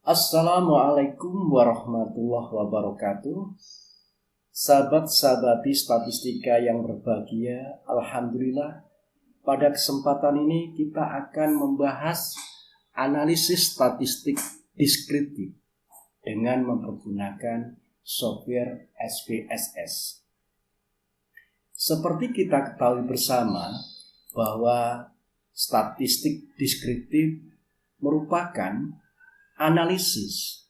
Assalamualaikum warahmatullahi wabarakatuh. Sahabat-sahabati statistika yang berbahagia, alhamdulillah pada kesempatan ini kita akan membahas analisis statistik deskriptif dengan mempergunakan software SPSS. Seperti kita ketahui bersama bahwa statistik deskriptif merupakan analisis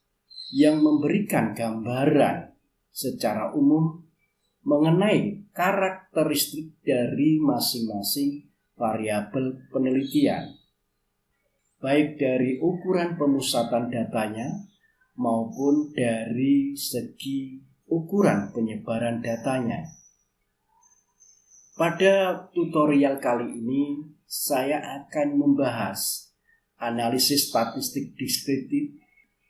yang memberikan gambaran secara umum mengenai karakteristik dari masing-masing variabel penelitian, baik dari ukuran pemusatan datanya maupun dari segi ukuran penyebaran datanya. Pada tutorial kali ini saya akan membahas analisis statistik deskriptif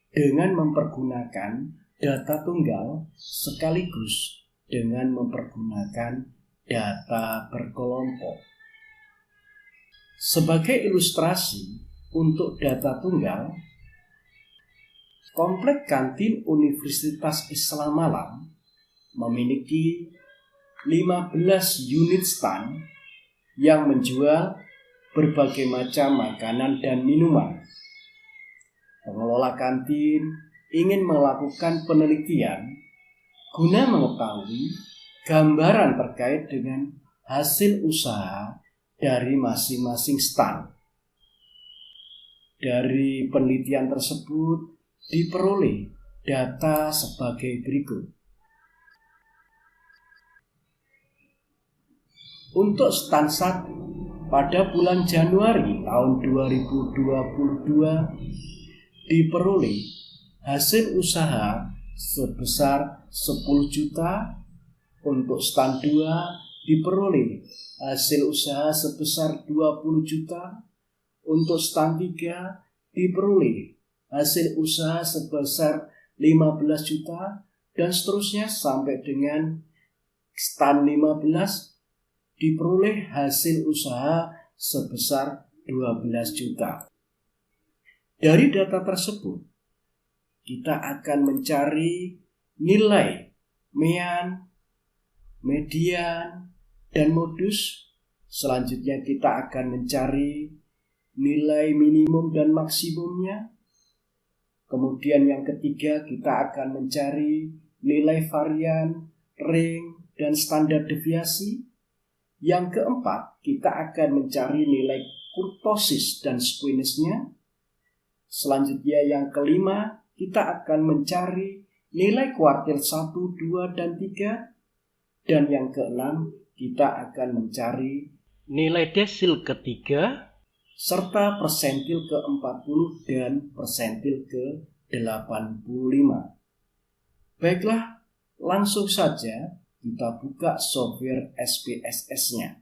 dengan mempergunakan data tunggal sekaligus dengan mempergunakan data berkelompok. Sebagai ilustrasi untuk data tunggal, Komplek Kantin Universitas Islam Malang memiliki 15 unit stand yang menjual berbagai macam makanan dan minuman. Pengelola kantin ingin melakukan penelitian guna mengetahui gambaran terkait dengan hasil usaha dari masing-masing stand. Dari penelitian tersebut diperoleh data sebagai berikut. Untuk stand 1 pada bulan Januari tahun 2022 diperoleh hasil usaha sebesar 10 juta. Untuk stand 2 diperoleh hasil usaha sebesar 20 juta. Untuk stand 3 diperoleh hasil usaha sebesar 15 juta dan seterusnya sampai dengan stand 15 diperoleh hasil usaha sebesar 12 juta. Dari data tersebut, kita akan mencari nilai mean, median, dan modus. Selanjutnya kita akan mencari nilai minimum dan maksimumnya. Kemudian yang ketiga kita akan mencari nilai varian, range, dan standar deviasi. Yang keempat, kita akan mencari nilai kurtosis dan squeamisnya. Selanjutnya yang kelima, kita akan mencari nilai kuartil 1, 2, dan 3. Dan yang keenam, kita akan mencari nilai desil ketiga, serta persentil ke-40 dan persentil ke-85. Baiklah, langsung saja kita buka software SPSS-nya.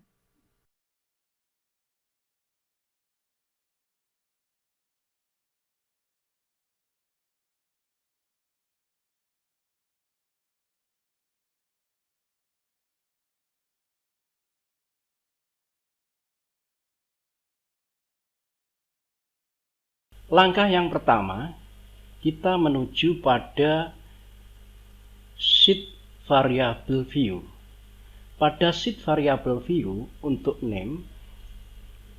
Langkah yang pertama, kita menuju pada sheet variable view. Pada sheet variable view untuk name,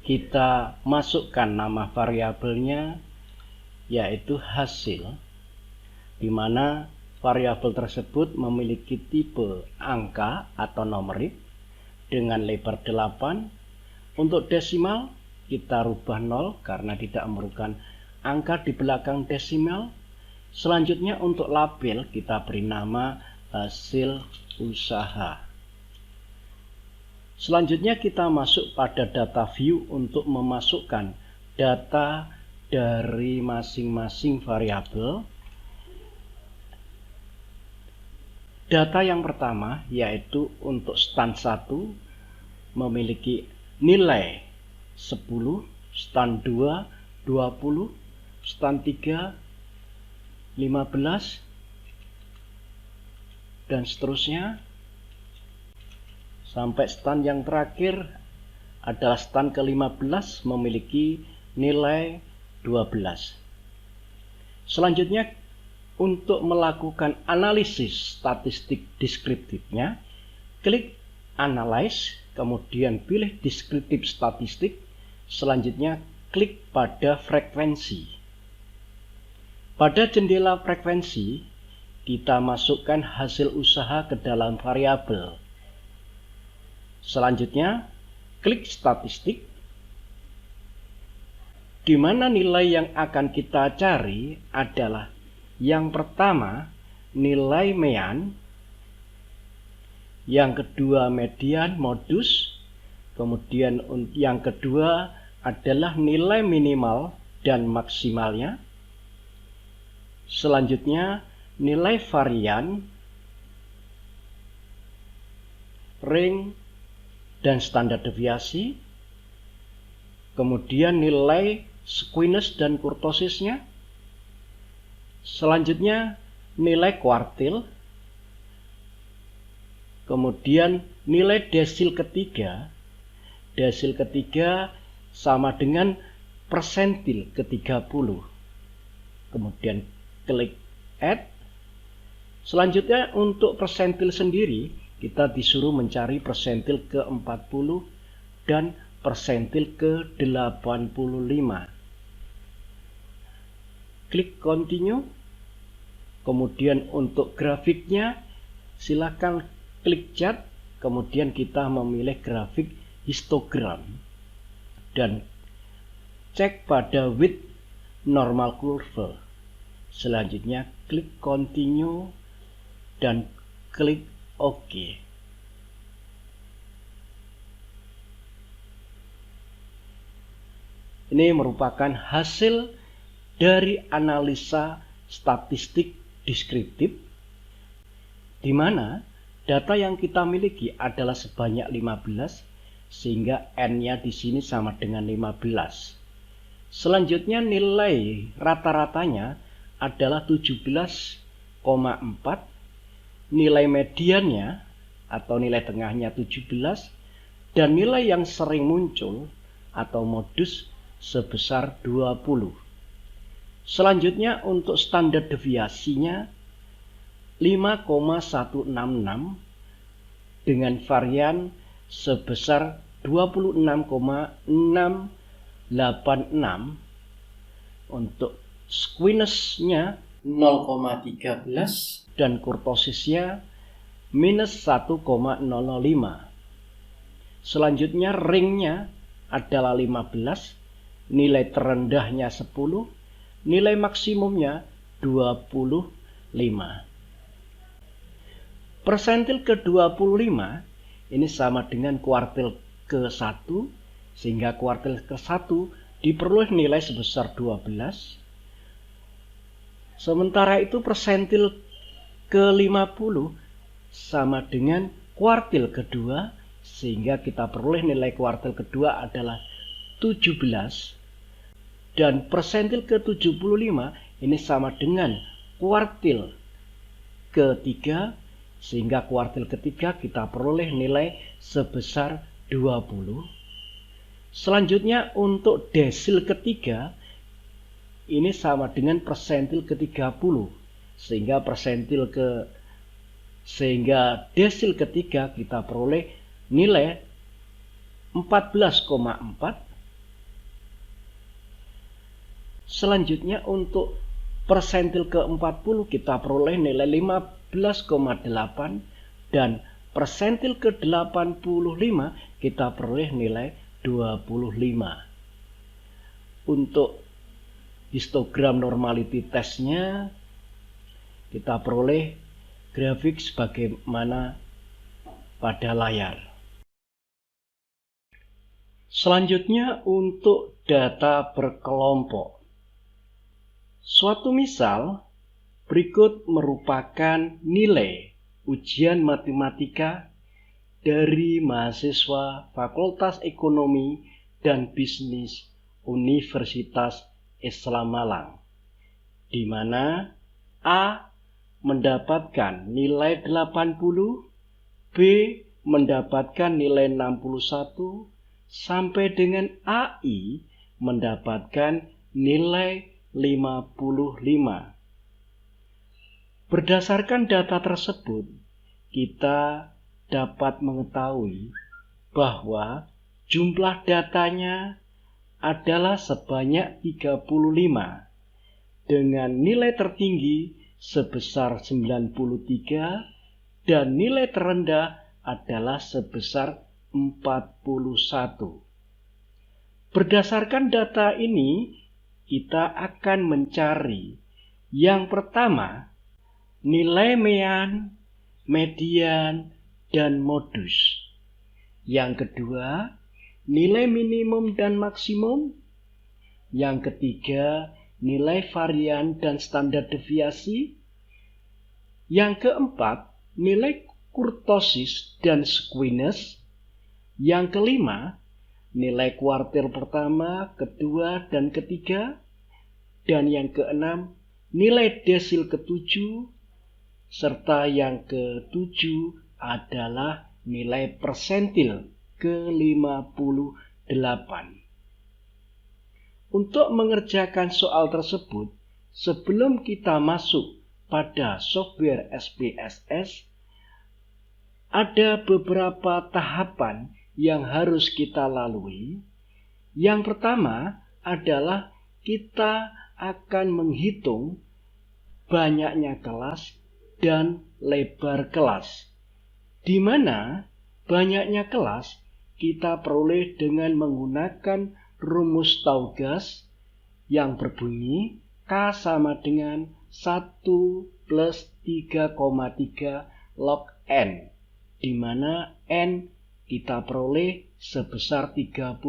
kita masukkan nama variabelnya yaitu hasil, di mana variabel tersebut memiliki tipe angka atau numerik dengan lebar 8. Untuk desimal kita rubah 0 karena tidak memerlukan angka di belakang desimal. Selanjutnya untuk label kita beri nama hasil usaha. Selanjutnya kita masuk pada data view untuk memasukkan data dari masing-masing variabel. Data yang pertama yaitu untuk stand 1 memiliki nilai 10, stand 2 20, stand 3 15, dan seterusnya sampai stand yang terakhir adalah stand ke-15 memiliki nilai 12. Selanjutnya, untuk melakukan analisis statistik deskriptifnya, klik Analyze, kemudian pilih Deskriptif Statistik. Selanjutnya, klik pada frekuensi. Pada jendela frekuensi, kita masukkan hasil usaha ke dalam variabel. Selanjutnya, klik Statistik, di mana nilai yang akan kita cari adalah yang pertama nilai mean, yang kedua median modus, kemudian yang kedua adalah nilai minimal dan maksimalnya. Selanjutnya nilai varian, ring, dan standar deviasi. Kemudian nilai skewness dan kurtosisnya. Selanjutnya nilai kuartil. Kemudian nilai desil ketiga. Desil ketiga sama dengan persentil ke-30. Kemudian klik add. Selanjutnya untuk persentil sendiri, kita disuruh mencari persentil ke-40 dan persentil ke-85. Klik continue. Kemudian untuk grafiknya, silakan klik chart. Kemudian kita memilih grafik histogram. Dan cek pada width normal curve. Selanjutnya klik continue dan klik OK. Ini merupakan hasil dari analisa statistik deskriptif, di mana data yang kita miliki adalah sebanyak 15, sehingga N-nya di sini sama dengan 15. Selanjutnya nilai rata-ratanya adalah 17,4, nilai mediannya atau nilai tengahnya 17, dan nilai yang sering muncul atau modus sebesar 20. Selanjutnya untuk standar deviasinya 5,166 dengan varian sebesar 26,686. Untuk skewness-nya 0,13 dan kurtosisnya minus 1,05. Selanjutnya ringnya adalah 15, nilai terendahnya 10, nilai maksimumnya 25. Persentil ke-25 ini sama dengan kuartil ke-1, sehingga kuartil ke-1 diperoleh nilai sebesar 12. Sementara itu persentil ke-50 sama dengan kuartil kedua, sehingga kita peroleh nilai kuartil kedua adalah 17. Dan persentil ke-75 ini sama dengan kuartil ketiga, sehingga kuartil ketiga kita peroleh nilai sebesar 20. Selanjutnya untuk desil ketiga ini sama dengan persentil ke-30, sehingga desil ketiga kita peroleh nilai 14,4. Selanjutnya untuk persentil ke-40 kita peroleh nilai 15,8, dan persentil ke-85 kita peroleh nilai 25. Untuk histogram normality testnya kita peroleh grafik sebagaimana pada layar. Selanjutnya untuk data berkelompok. Suatu misal berikut merupakan nilai ujian matematika dari mahasiswa Fakultas Ekonomi dan Bisnis Universitas Islam Malang, di mana A mendapatkan nilai 80, B mendapatkan nilai 61, sampai dengan AI mendapatkan nilai Berdasarkan data tersebut, kita dapat mengetahui bahwa jumlah datanya adalah sebanyak 35 dengan nilai tertinggi sebesar 93 dan nilai terendah adalah sebesar 41. Berdasarkan data ini, kita akan mencari yang pertama, nilai mean, median, dan modus. Yang kedua, nilai minimum dan maksimum. Yang ketiga, nilai varian dan standar deviasi. Yang keempat, nilai kurtosis dan squeamish. Yang kelima, nilai kuartil pertama, kedua, dan ketiga. Dan yang keenam, nilai desil ketujuh. Serta yang ketujuh adalah nilai persentil ke-58. Untuk mengerjakan soal tersebut, sebelum kita masuk pada software SPSS, ada beberapa tahapan yang harus kita lalui. Yang pertama adalah kita akan menghitung banyaknya kelas dan lebar kelas, di mana banyaknya kelas kita peroleh dengan menggunakan rumus Taugas yang berbunyi K sama dengan 1 plus 3,3 log N, di mana N kita peroleh sebesar 35,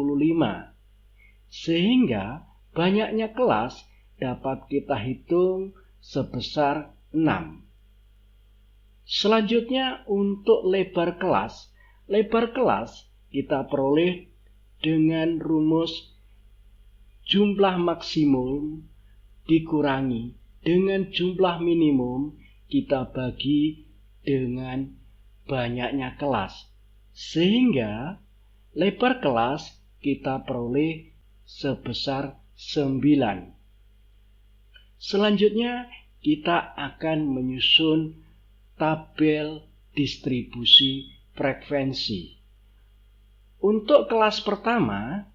sehingga banyaknya kelas dapat kita hitung sebesar 6. Selanjutnya untuk lebar kelas kita peroleh dengan rumus jumlah maksimum dikurangi dengan jumlah minimum kita bagi dengan banyaknya kelas, sehingga lebar kelas kita peroleh sebesar 9. Selanjutnya kita akan menyusun tabel distribusi frekuensi. Untuk kelas pertama,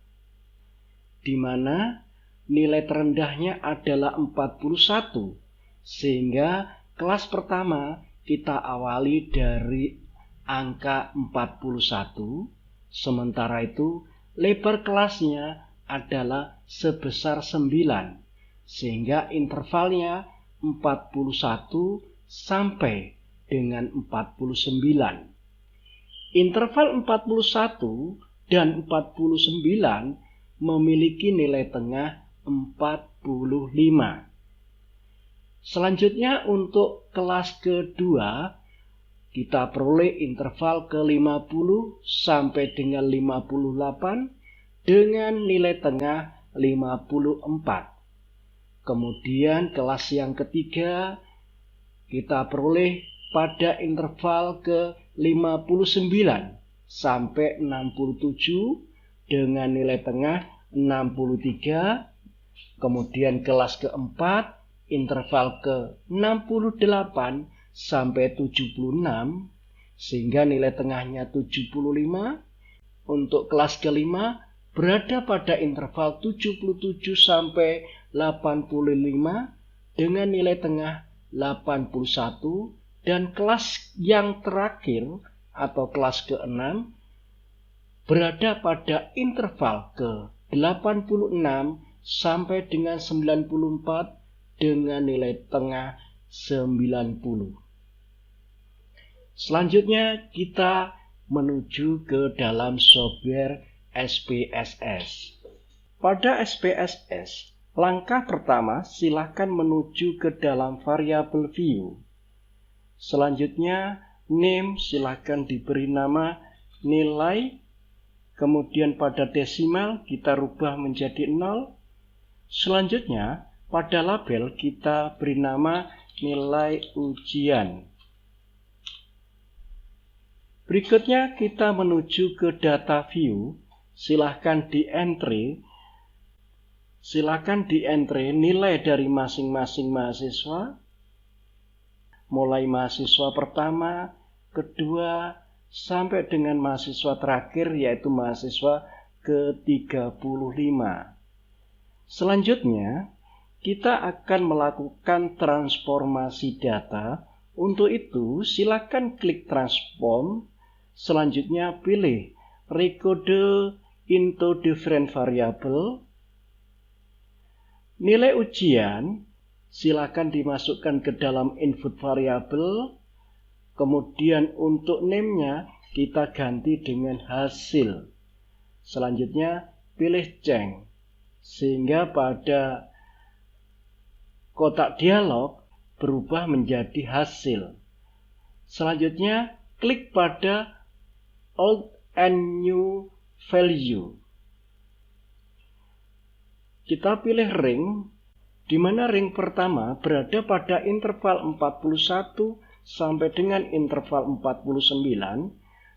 di mana nilai terendahnya adalah 41, sehingga kelas pertama kita awali dari angka 41, sementara itu lebar kelasnya adalah sebesar 9, sehingga intervalnya 41 sampai dengan 49. Interval 41 dan 49 memiliki nilai tengah 45. Selanjutnya untuk kelas kedua, kita peroleh interval ke-50 sampai dengan 58 dengan nilai tengah 54. Kemudian kelas yang ketiga, kita peroleh pada interval ke-59 sampai 67 dengan nilai tengah 63. Kemudian kelas keempat, interval ke-68 sampai 76 sehingga nilai tengahnya 75. Untuk kelas kelima berada pada interval 77 sampai 85 dengan nilai tengah 81. Dan kelas yang terakhir atau kelas ke-6 berada pada interval ke-86 sampai dengan 94 dengan nilai tengah 90. Selanjutnya kita menuju ke dalam software SPSS. Pada SPSS, langkah pertama silakan menuju ke dalam variabel view. Selanjutnya, name silakan diberi nama nilai, kemudian pada desimal kita rubah menjadi 0. Selanjutnya, pada label kita beri nama nilai ujian. Berikutnya kita menuju ke data view, silahkan di entry silakan di-entry nilai dari masing-masing mahasiswa, mulai mahasiswa pertama, kedua, sampai dengan mahasiswa terakhir yaitu mahasiswa ke-35. Selanjutnya, kita akan melakukan transformasi data. Untuk itu, silakan klik transform. Selanjutnya, pilih recode into different variable. Nilai ujian silakan dimasukkan ke dalam input variable. Kemudian untuk name-nya kita ganti dengan hasil. Selanjutnya pilih change. Sehingga pada kotak dialog berubah menjadi hasil. Selanjutnya klik pada old and new value. Kita pilih ring, di mana ring pertama berada pada interval 41 sampai dengan interval 49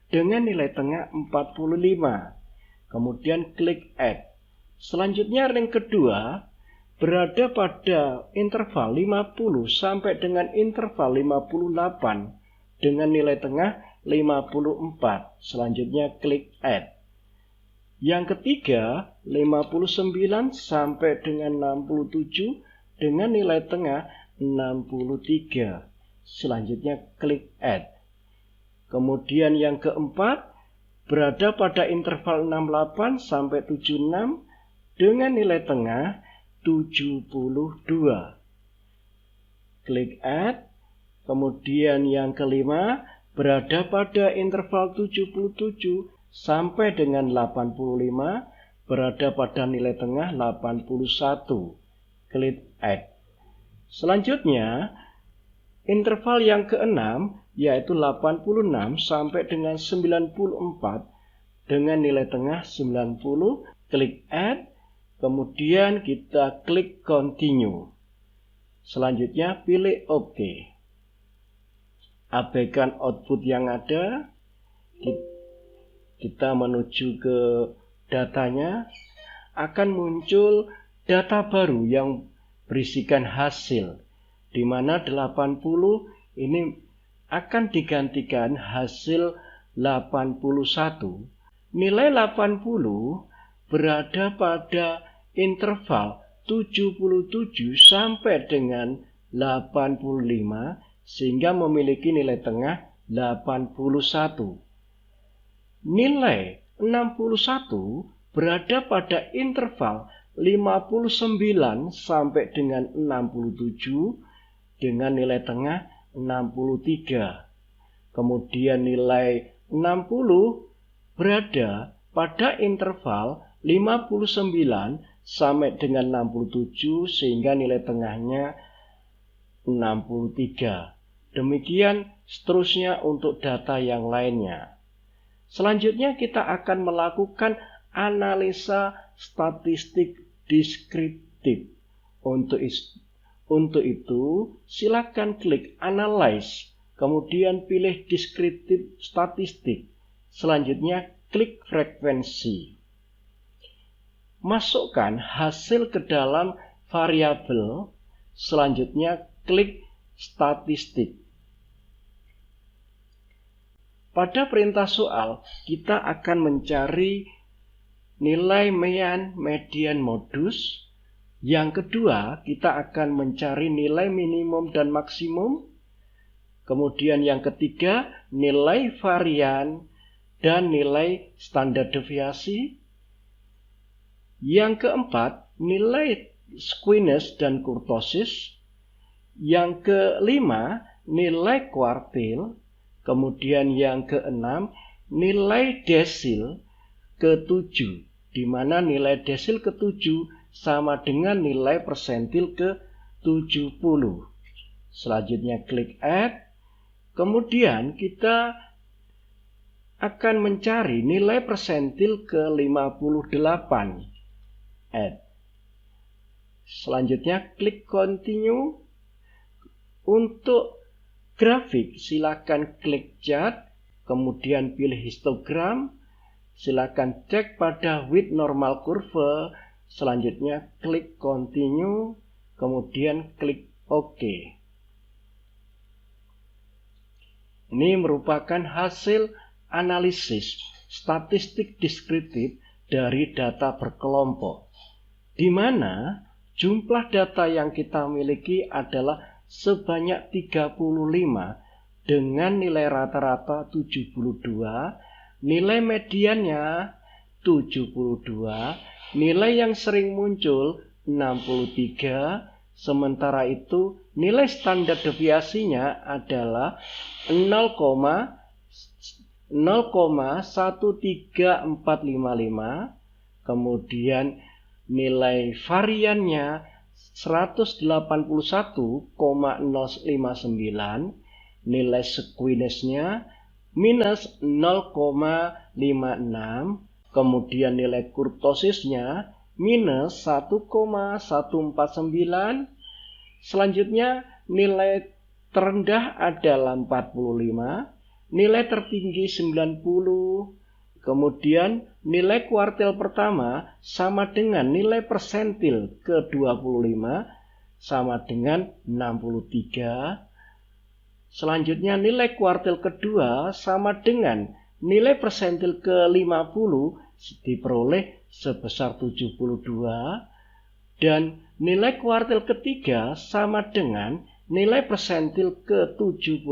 dengan nilai tengah 45. Kemudian klik add. Selanjutnya ring kedua berada pada interval 50 sampai dengan interval 58 dengan nilai tengah 54. Selanjutnya klik add. Yang ketiga, 59 sampai dengan 67 dengan nilai tengah 63. Selanjutnya klik add. Kemudian yang keempat, berada pada interval 68 sampai 76 dengan nilai tengah 72. Klik add. Kemudian yang kelima, berada pada interval 77 sampai dengan 85, berada pada nilai tengah 81. Klik add. Selanjutnya, interval yang keenam yaitu 86 sampai dengan 94 dengan nilai tengah 90. Klik add. Kemudian kita klik continue. Selanjutnya pilih OK. Abaikan output yang ada. Kita menuju ke datanya. Akan muncul data baru yang berisikan hasil, di mana 80 ini akan digantikan hasil 81. Nilai 80 berada pada interval 77 sampai dengan 85 sehingga memiliki nilai tengah 81. Nilai 61 berada pada interval 59 sampai dengan 67 dengan nilai tengah 63. Kemudian nilai 60 berada pada interval 59 sampai dengan 67 sehingga nilai tengahnya 63. Demikian seterusnya untuk data yang lainnya. Selanjutnya kita akan melakukan analisa statistik deskriptif. Untuk itu, silakan klik Analyze, kemudian pilih Deskriptif Statistik. Selanjutnya klik Frekuensi. Masukkan hasil ke dalam variabel. Selanjutnya klik Statistik. Pada perintah soal, kita akan mencari nilai mean, median, modus. Yang kedua, kita akan mencari nilai minimum dan maksimum. Kemudian yang ketiga, nilai varian dan nilai standar deviasi. Yang keempat, nilai skewness dan kurtosis. Yang kelima, nilai kuartil. Kemudian yang keenam, nilai desil ke-7, di mana nilai desil ke-7 sama dengan nilai persentil ke-70. Selanjutnya klik add. Kemudian kita akan mencari nilai persentil ke-58. Add. Selanjutnya klik continue. Untuk grafik silakan klik chart, kemudian pilih histogram. Silakan cek pada width normal curve. Selanjutnya klik continue, kemudian klik OK. Ini merupakan hasil analisis statistik deskriptif dari data berkelompok, di mana jumlah data yang kita miliki adalah sebanyak 35 dengan nilai rata-rata 72, nilai mediannya 72, nilai yang sering muncul 63, sementara itu nilai standar deviasinya adalah 0,13455, kemudian nilai variannya 181,059, nilai squeeze-nya minus 0,56, kemudian nilai kurtosisnya minus 1,149. Selanjutnya nilai terendah adalah 45, nilai tertinggi 90. Kemudian nilai kuartil pertama sama dengan nilai persentil ke-25 sama dengan 63. Selanjutnya nilai kuartil kedua sama dengan nilai persentil ke-50 diperoleh sebesar 72, dan nilai kuartil ketiga sama dengan nilai persentil ke-75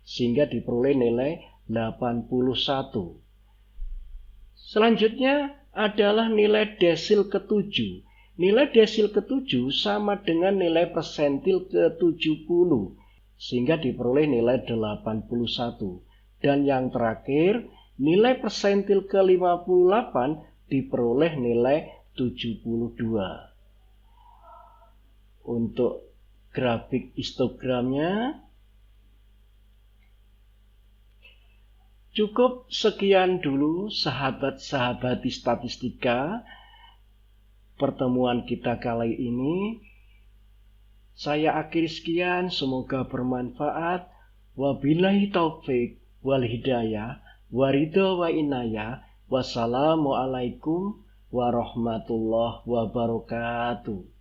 sehingga diperoleh nilai 81. Selanjutnya adalah nilai desil ke-7. Nilai desil ke-7 sama dengan nilai persentil ke-70 sehingga diperoleh nilai 81. Dan yang terakhir, nilai persentil ke-58 diperoleh nilai 72. Untuk grafik histogramnya, cukup sekian dulu sahabat-sahabat di statistika pertemuan kita kali ini. Saya akhiri sekian, semoga bermanfaat. Wabillahi taufik wal hidayah, waridho wa inayah. Wassalamualaikum warahmatullahi wabarakatuh.